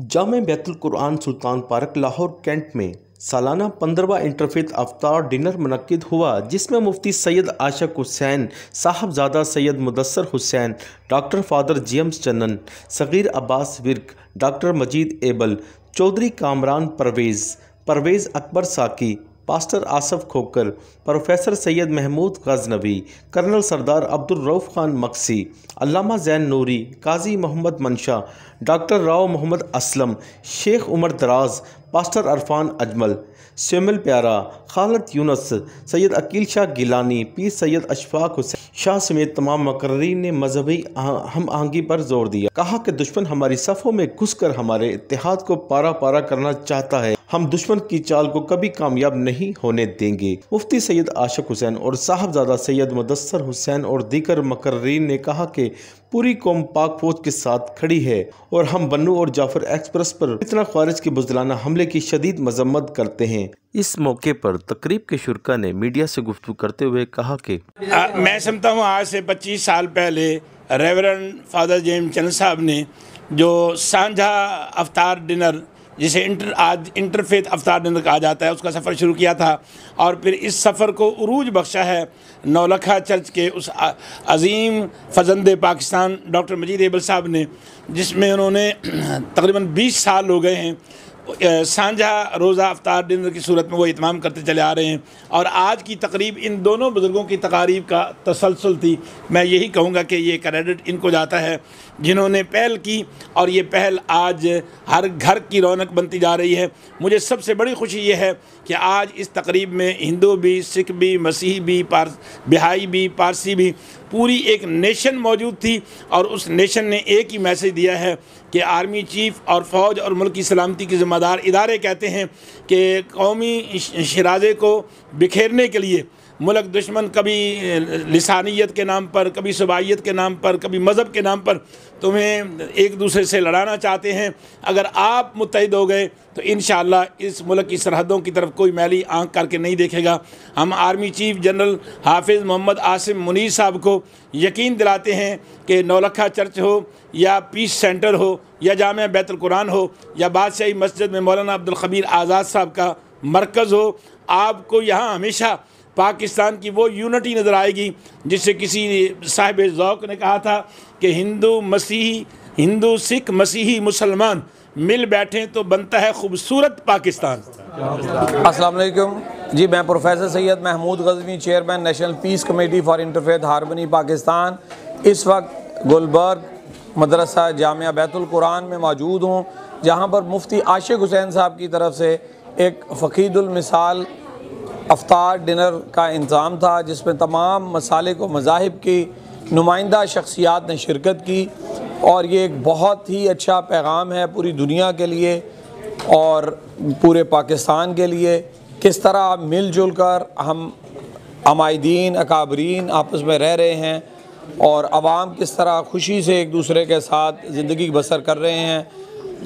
जामे Baitul Quran Sultan park Lahore cantt में सालाना 15वां इंटरफेथ अफ्तार डिनर मुनक्किद हुआ, जिसमें Mufti Syed Ashiq Hussain, Sahibzada Syed Mudassar Hussain, doctor father James Channan, Saghir Abbas Virk, doctor Majeed Abel, Chaudhry Kamran Pervez Akbar Saqi, pastor Asif Khokhar, professor Syed Mahmood Ghaznavi, colonel Sardar Abdul Rauf Khan Maksi, Allama Zain Noori, Qazi Mohammad Mansha, doctor Rao Mohammad Aslam, Sheikh Umar Daraz, pastor Irfan Ajmal, श्यामिल प्यारा, खालिद यूनुस, सैयद अकील शाह गिलानी, पीर सैयद अशफाक हुसैन शाह समेत तमाम मुकर्रीन ने मजहबी हम आहंगी पर जोर दिया। कहा कि दुश्मन हमारी सफ़ों में घुसकर हमारे इत्तेहाद को पारा पारा करना चाहता है। हम दुश्मन की चाल को कभी कामयाब नहीं होने देंगे। मुफ्ती सैयद आशिक हुसैन और साहबजादा सैयद मुदस्सर हुसैन और दीगर मुकर्रीन ने कहा कि पूरी कौम पाक फौज के साथ खड़ी है और हम बन्नू और जाफर एक्सप्रेस पर इतना ख्वारिज के बुज़दिलाना हमले की शदीद मजम्मत करते हैं। इस मौके पर तकरीब के शुरका ने मीडिया से गुफ्तगू करते हुए कहा कि मैं समझता हूँ आज से 25 साल पहले रेवरेंड फादर जेम्स चन्नन साहब ने जो साझा अफ्तार डिनर, जिसे आज इंटरफेथ अफ्तार डिनर कहा जाता है, उसका सफ़र शुरू किया था और फिर इस सफ़र को उरूज बख्शा है नौलखा चर्च के उस अज़ीम फ़ज़ंदे पाकिस्तान डॉक्टर मजीद एबल साहब ने, जिसमें उन्होंने तकरीबन 20 साल हो गए हैं साझा रोज़ा अफ्तार डिनर की सूरत में वो इत्माम करते चले आ रहे हैं। और आज की तकरीब इन दोनों बुज़ुर्गों की तकारीब का तसलसल थी। मैं यही कहूँगा कि ये क्रेडिट इनको जाता है जिन्होंने पहल की और ये पहल आज हर घर की रौनक बनती जा रही है। मुझे सबसे बड़ी खुशी ये है कि आज इस तकरीब में हिंदू भी, सिख भी, मसीही भी, बिहाई भी, पारसी भी, पूरी एक नेशन मौजूद थी और उस नेशन ने एक ही मैसेज दिया है कि आर्मी चीफ और फ़ौज और मुल्क की सलामती के ज़िम्मेदार इदारे कहते हैं कि कौमी शराजे को बिखेरने के लिए मुल्क दुश्मन कभी लिसानियत के नाम पर, कभी सुबाइयत के नाम पर, कभी मज़हब के नाम पर तुम्हें एक दूसरे से लड़ाना चाहते हैं। अगर आप मुत्तहिद हो गए तो इंशाअल्लाह इस मुल्क की सरहदों की तरफ कोई मैली आंख करके नहीं देखेगा। हम आर्मी चीफ जनरल हाफिज़ मोहम्मद आसिम मुनीर साहब को यकीन दिलाते हैं कि नौलखा चर्च हो या पीस सेंटर हो या जामे बैतुल कुरान हो या बादशाही मस्जिद में मौलाना अब्दुल खबीर आज़ाद साहब का मरकज़ हो, आपको यहाँ हमेशा पाकिस्तान की वो यूनिटी नज़र आएगी जिससे किसी साहिब ज़ौक़ ने कहा था कि हिंदू सिख मसीही मुसलमान मिल बैठें तो बनता है खूबसूरत पाकिस्तान। अस्सलाम वालेकुम जी, मैं professor Syed Mahmood Ghaznavi, chairman national peace committee for interfaith harmony Pakistan, इस वक्त गुलबर्ग मदरसा जामिया बैतुल कुरान में मौजूद हूँ, जहाँ पर मुफ्ती आशिक हुसैन साहब की तरफ से एक फ़कीदुल मिसाल अफ्तार डिनर का इंतज़ाम था, जिसमें तमाम मसालिक व मज़ाहिब की नुमाइंदा शख्सियात ने शिरकत की और ये एक बहुत ही अच्छा पैगाम है पूरी दुनिया के लिए और पूरे पाकिस्तान के लिए, किस तरह मिलजुल कर हम अमायदीन अकाबरीन आपस में रह रहे हैं और आवाम किस तरह खुशी से एक दूसरे के साथ ज़िंदगी बसर कर रहे हैं।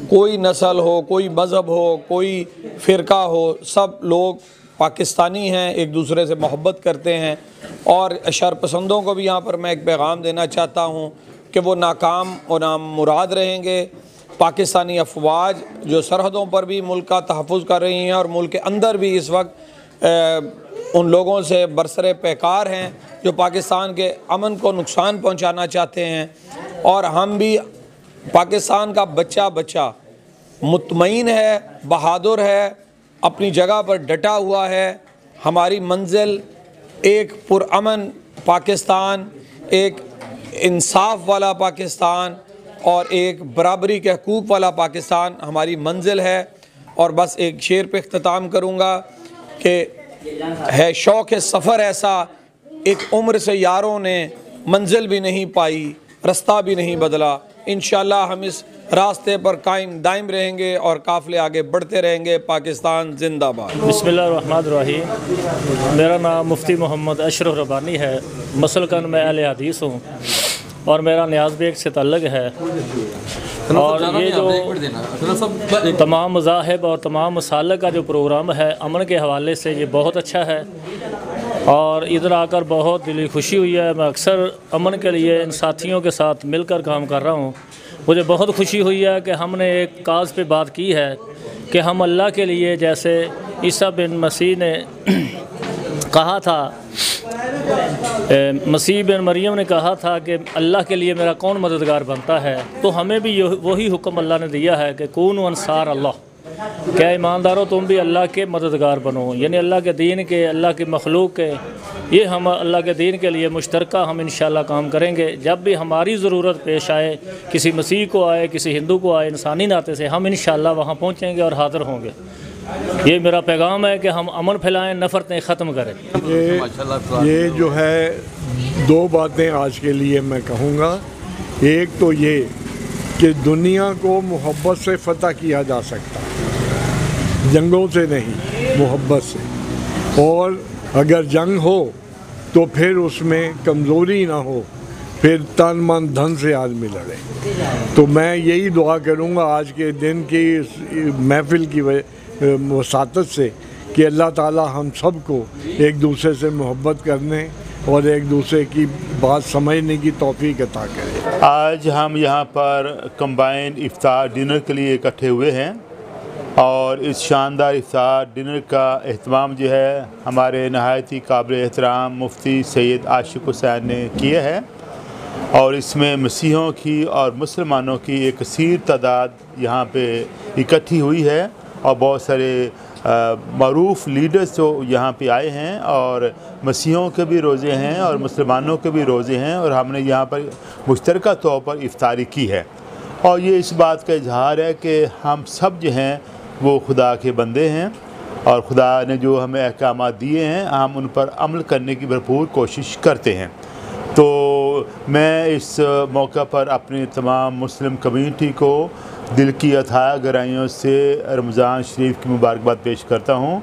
कोई नस्ल हो, कोई मज़हब हो, कोई फ़िरका हो, सब लोग पाकिस्तानी हैं, एक दूसरे से मोहब्बत करते हैं। और शरपसंदों को भी यहाँ पर मैं एक पैगाम देना चाहता हूँ कि वो नाकाम और नामुराद रहेंगे। पाकिस्तानी अफवाज जो सरहदों पर भी मुल्क का तहफ़्फ़ुज़ कर रही हैं और मुल्क के अंदर भी इस वक्त उन लोगों से बरसरे पैकार हैं जो पाकिस्तान के अमन को नुकसान पहुँचाना चाहते हैं। और हम भी पाकिस्तान का बच्चा मुतमईन है, बहादुर है, अपनी जगह पर डटा हुआ है। हमारी मंजिल एक पुरअमन पाकिस्तान, एक इंसाफ वाला पाकिस्तान और एक बराबरी के हकूक़ वाला पाकिस्तान हमारी मंजिल है। और बस एक शेर पे इख्तिताम करूँगा कि है शौक़ सफ़र ऐसा, एक उम्र से यारों ने मंजिल भी नहीं पाई, रास्ता भी नहीं बदला। इंशाअल्लाह हम इस रास्ते पर कायम दायम रहेंगे और काफ़िले आगे बढ़ते रहेंगे। पाकिस्तान जिंदाबाद। बिस्मिल्लाहिर्रहमानिर्रहीम। मेरा नाम मुफ्ती मोहम्मद अशरफ रब्बानी है, मसलकन मैं अहले हदीस हूँ और मेरा न्याज़ बेग से ताल्लुक़ है। और ये जो तमाम मज़ाहिब और तमाम मसालिक का जो प्रोग्राम है अमन के हवाले से, ये बहुत अच्छा है और इधर आकर बहुत दिली खुशी हुई है। मैं अक्सर अमन के लिए इन साथियों के साथ मिलकर काम कर रहा हूँ। मुझे बहुत खुशी हुई है कि हमने एक काज पे बात की है कि हम अल्लाह के लिए, जैसे ईसा बिन मसीह ने कहा था, मसीह बिन मरियम ने कहा था कि अल्लाह के लिए मेरा कौन मददगार बनता है, तो हमें भी वही हुक्म अल्लाह ने दिया है कि कून अंसार अल्लाह, क्या ईमानदारों तुम भी अल्लाह के मददगार बनो, यानी अल्लाह के दीन के, अल्लाह की मखलूक के। ये हम अल्लाह के दीन के लिए मुश्तरका हम इंशाअल्लाह काम करेंगे। जब भी हमारी ज़रूरत पेश आए, किसी मसीह को आए, किसी हिंदू को आए, इंसानी नाते से हम इंशाअल्लाह वहाँ पहुँचेंगे और हाज़िर होंगे। ये मेरा पैगाम है कि हम अमन फैलाएं, नफ़रतें ख़त्म करें। ये जो है दो बातें आज के लिए मैं कहूँगा। एक तो ये कि दुनिया को मोहब्बत से फ़तह किया जा सकता है, जंगों से नहीं, मोहब्बत से। और अगर जंग हो तो फिर उसमें कमज़ोरी ना हो, फिर तन मन धन से आदमी लड़े। तो मैं यही दुआ करूँगा आज के दिन की महफिल की वसातत से कि अल्लाह ताला हम सब को एक दूसरे से मोहब्बत करने और एक दूसरे की बात समझने की तौफीक अता करे। आज हम यहाँ पर कंबाइंड इफ्तार डिनर के लिए इकट्ठे हुए हैं और इस शानदार इफ्तार डिनर का एहतमाम जो है हमारे नहायत ही काबिल एहतराम मुफ्ती सैयद आशिक हुसैन ने किया है और इसमें मसीहों की और मुसलमानों की एक कसीर तादाद यहाँ पे इकट्ठी हुई है और बहुत सारे मरूफ़ लीडर्स जो यहाँ पे आए हैं और मसीहों के भी रोज़े हैं और मुसलमानों के भी रोज़े हैं और हमने यहाँ पर मुश्तरका तौर पर इफ्तारी की है। और ये इस बात का इजहार है कि हम सब जो हैं वो खुदा के बंदे हैं और खुदा ने जो हमें अहकाम दिए हैं हम उन पर अमल करने की भरपूर कोशिश करते हैं। तो मैं इस मौका पर अपनी तमाम मुस्लिम कम्यूनिटी को दिल की अथाह गहराइयों से रमज़ान शरीफ की मुबारकबाद पेश करता हूँ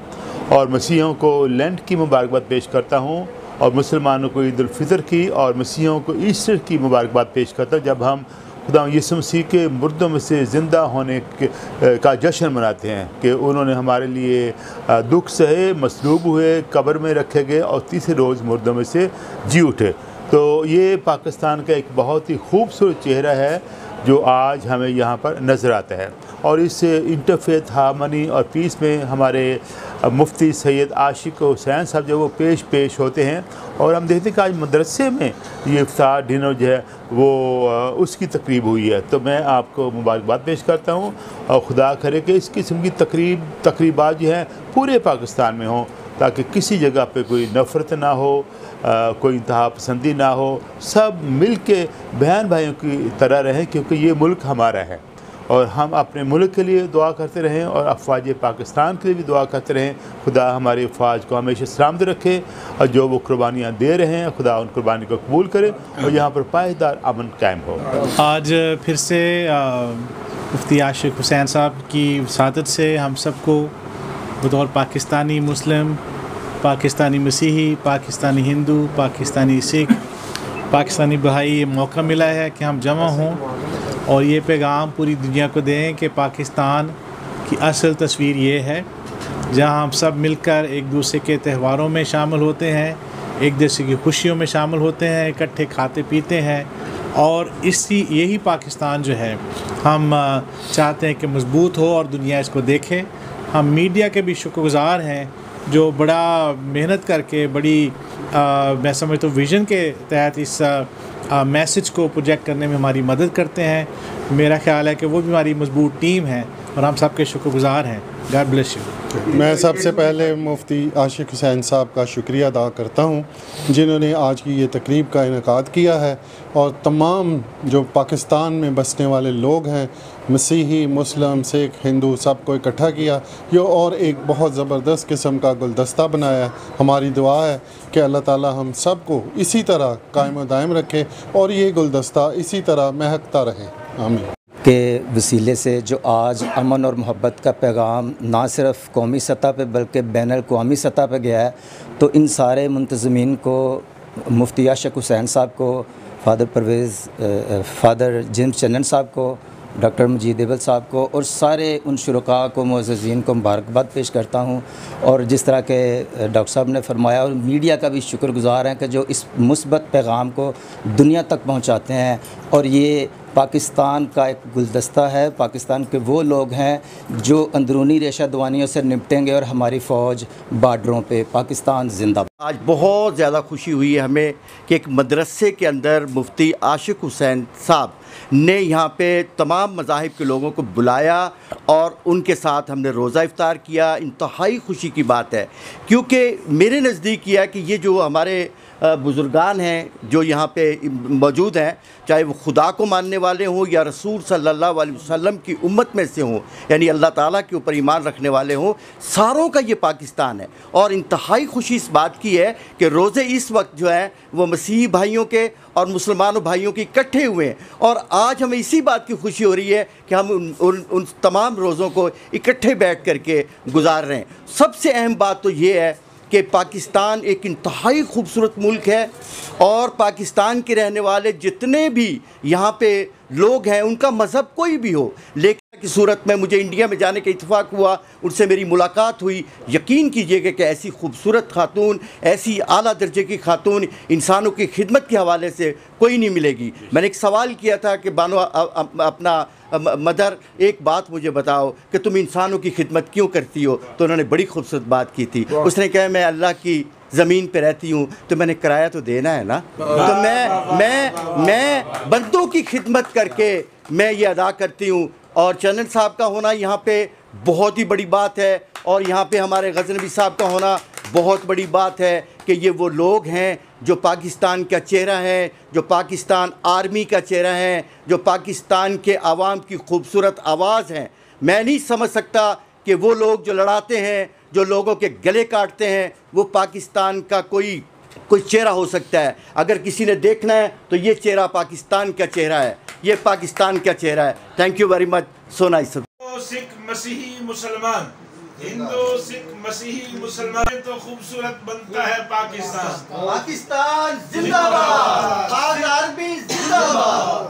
और मसीहों को लेंट की मुबारकबाद पेश करता हूँ और मुसलमानों को ईद उल फितर की और मसीहों को ईस्टर की मुबारकबाद पेश करता हूँ, जब हम खुदा यीशु मसीह के मुर्दों में से ज़िंदा होने का जश्न मनाते हैं कि उन्होंने हमारे लिए दुख सहे, मसलूब हुए, कब्र में रखे गए और तीसरे रोज़ मुर्दों में से जी उठे। तो ये पाकिस्तान का एक बहुत ही खूबसूरत चेहरा है जो आज हमें यहाँ पर नज़र आता है। और इस इंटरफेथ हार्मनी और पीस में हमारे मुफ्ती सैयद आशिक हुसैन साहब जो वो पेश होते हैं और हम देखते हैं कि आज मदरसे में ये इफ्तार डिनर जो है वो उसकी तकरीब हुई है। तो मैं आपको मुबारकबाद पेश करता हूँ और खुदा करे कि इस किस्म की तकरीबात जो हैं पूरे पाकिस्तान में हों ताकि किसी जगह पे कोई नफ़रत ना हो, कोई इंतहा पसंदी ना हो, सब मिल के बहन भाइयों की तरह रहें क्योंकि ये मुल्क हमारा है और हम अपने मुल्क के लिए दुआ करते रहें और अफवाज पाकिस्तान के लिए भी दुआ करते रहें। खुदा हमारी अफवाज को हमेशा सलामत रखे और जो वो कुर्बानियाँ दे रहे हैं खुदा उन कुर्बानी को कबूल करे और यहाँ पर पायदार अमन कायम हो। आज फिर से मुफ्ती आशिक हुसैन साहब की वसादत से हम सबको बतौर पाकिस्तानी मुस्लिम, पाकिस्तानी मसीही, पाकिस्तानी हिंदू, पाकिस्तानी सिख, पाकिस्तानी भाई ये मौका मिला है कि हम जमा हों और ये पैगाम पूरी दुनिया को दें कि पाकिस्तान की असल तस्वीर ये है जहां हम सब मिलकर एक दूसरे के त्योहारों में शामिल होते हैं, एक दूसरे की खुशियों में शामिल होते हैं, इकट्ठे खाते पीते हैं और यही पाकिस्तान जो है हम चाहते हैं कि मजबूत हो और दुनिया इसको देखे। हम मीडिया के भी शुक्रगुज़ार हैं जो बड़ा मेहनत करके बड़ी मैं समझता हूँ विज़न के तहत इस मैसेज को प्रोजेक्ट करने में हमारी मदद करते हैं। मेरा ख्याल है कि वो भी हमारी मजबूत टीम है और हम सबके शुक्रगुज़ार हैं। God bless you. मैं सबसे पहले मुफ्ती आशिक हुसैन साहब का शुक्रिया अदा करता हूँ जिन्होंने आज की ये तकरीब का इनेकाद किया है और तमाम जो पाकिस्तान में बसने वाले लोग हैं, मसीही, मुस्लिम, सिख, हिंदू, सबको इकट्ठा किया ये और एक बहुत ज़बरदस्त किस्म का गुलदस्ता बनाया। हमारी दुआ है कि अल्लाह ताला हम सब को इसी तरह कायम दायम रखे और ये गुलदस्ता इसी तरह महकता रहे। आमीन। के वसीले से जो आज अमन और मोहब्बत का पैगाम ना सिर्फ कौमी सतह पे बल्कि बैनुल-अक़वामी सतह पे गया है, तो इन सारे मुंतज़मीन को, मुफ्ती आशिक हुसैन साहब को, फ़ादर परवेज़, फ़ादर जेम्स चन्नन साहब को, डॉक्टर मजीद एबल साहब को और सारे उन शुरका को, मुअज़्ज़िज़ीन को मुबारकबाद पेश करता हूँ। और जिस तरह के डॉक्टर साहब ने फरमाया और मीडिया का भी शुक्रगुज़ार हैं कि जो इस मुस्बत पैगाम को दुनिया तक पहुँचाते हैं और ये पाकिस्तान का एक गुलदस्ता है। पाकिस्तान के वो लोग हैं जो अंदरूनी रेशा दवानियों से निपटेंगे और हमारी फ़ौज बॉर्डरों पे। पाकिस्तान जिंदाबाद। आज बहुत ज़्यादा खुशी हुई है हमें कि एक मदरसे के अंदर मुफ्ती आशिक हुसैन साहब ने यहाँ पे तमाम मज़ाहिब के लोगों को बुलाया और उनके साथ हमने रोज़ा इफ्तार किया। इंतहाई खुशी की बात है, क्योंकि मेरे नज़दीक यह है कि ये जो हमारे बुज़ुर्गान हैं जो यहाँ पे मौजूद हैं, चाहे वो खुदा को मानने वाले हों या रसूल सल्लल्लाहु अलैहि वसल्लम की उम्मत में से हों, यानी अल्लाह ताला के ऊपर ईमान रखने वाले हों, सारों का ये पाकिस्तान है। और इंतहाई खुशी इस बात की है कि रोज़े इस वक्त जो है वो मसीही भाइयों के और मुसलमानों भाइयों के इकट्ठे हुए हैं। और आज हमें इसी बात की खुशी हो रही है कि हम उन तमाम रोज़ों को इकट्ठे बैठ कर के गुजार रहे हैं। सबसे अहम बात तो ये है कि पाकिस्तान एक इंतहाई खूबसूरत मुल्क है और पाकिस्तान के रहने वाले जितने भी यहाँ पे लोग हैं, उनका मज़हब कोई भी हो, लेकिन की सूरत में मुझे इंडिया में जाने का इत्तेफाक हुआ, उनसे मेरी मुलाकात हुई। यकीन कीजिएगा कि ऐसी खूबसूरत खातून, ऐसी आला दर्जे की खातून इंसानों की खिदमत के हवाले से कोई नहीं मिलेगी। मैंने एक सवाल किया था कि बानो अपना मदर, एक बात मुझे बताओ कि तुम इंसानों की खिदमत क्यों करती हो? तो उन्होंने बड़ी खूबसूरत बात की थी। उसने कहा मैं अल्लाह की ज़मीन पे रहती हूँ तो मैंने किराया तो देना है ना, तो मैं बंदों की खिदमत करके मैं ये अदा करती हूँ। और चैनल साहब का होना यहाँ पे बहुत ही बड़ी बात है और यहाँ पे हमारे गज़नवी साहब का होना बहुत बड़ी बात है कि ये वो लोग हैं जो पाकिस्तान का चेहरा है, जो पाकिस्तान आर्मी का चेहरा है, जो पाकिस्तान के आवाम की खूबसूरत आवाज़ हैं। मैं नहीं समझ सकता कि वो लोग जो लड़ाते हैं, जो लोगों के गले काटते हैं, वो पाकिस्तान का कोई चेहरा हो सकता है। अगर किसी ने देखना है तो ये चेहरा पाकिस्तान का चेहरा है, ये पाकिस्तान का चेहरा है। Thank you very much. So nice. Sikh मसीही मुसलमान, हिंदू सिख मसीही मुसलमान तो खूबसूरत बनता है पाकिस्तान। पाकिस्तान जिंदाबाद।